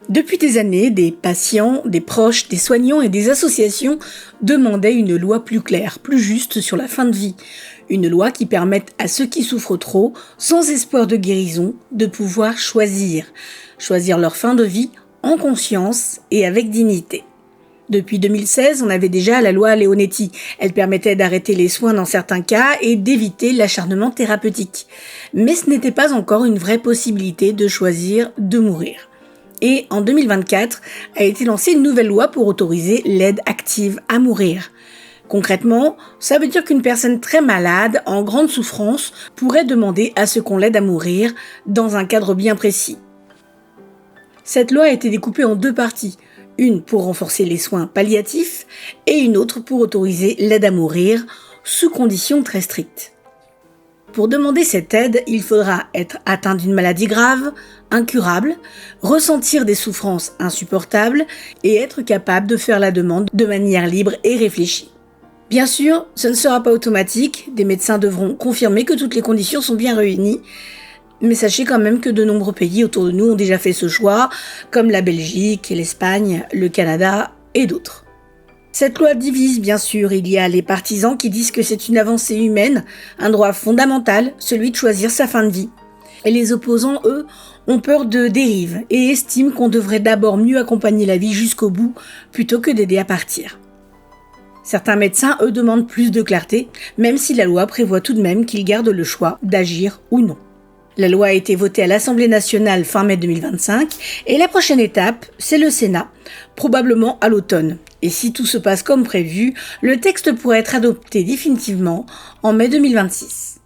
Depuis des années, des patients, des proches, des soignants et des associations demandaient une loi plus claire, plus juste sur la fin de vie. Une loi qui permette à ceux qui souffrent trop, sans espoir de guérison, de pouvoir choisir. Choisir leur fin de vie en conscience et avec dignité. Depuis 2016, on avait déjà la loi Leonetti. Elle permettait d'arrêter les soins dans certains cas et d'éviter l'acharnement thérapeutique. Mais ce n'était pas encore une vraie possibilité de choisir de mourir. Et en 2024, a été lancée une nouvelle loi pour autoriser l'aide active à mourir. Concrètement, ça veut dire qu'une personne très malade, en grande souffrance, pourrait demander à ce qu'on l'aide à mourir dans un cadre bien précis. Cette loi a été découpée en deux parties, une pour renforcer les soins palliatifs et une autre pour autoriser l'aide à mourir sous conditions très strictes. Pour demander cette aide, il faudra être atteint d'une maladie grave, incurable, ressentir des souffrances insupportables et être capable de faire la demande de manière libre et réfléchie. Bien sûr, ce ne sera pas automatique, des médecins devront confirmer que toutes les conditions sont bien réunies, mais sachez quand même que de nombreux pays autour de nous ont déjà fait ce choix, comme la Belgique, l'Espagne, le Canada et d'autres. Cette loi divise, bien sûr. Il y a les partisans qui disent que c'est une avancée humaine, un droit fondamental, celui de choisir sa fin de vie. Et les opposants, eux, ont peur de dérives et estiment qu'on devrait d'abord mieux accompagner la vie jusqu'au bout plutôt que d'aider à partir. Certains médecins, eux, demandent plus de clarté, même si la loi prévoit tout de même qu'ils gardent le choix d'agir ou non. La loi a été votée à l'Assemblée nationale fin mai 2025 et la prochaine étape, c'est le Sénat, probablement à l'automne. Et si tout se passe comme prévu, le texte pourrait être adopté définitivement en mai 2026.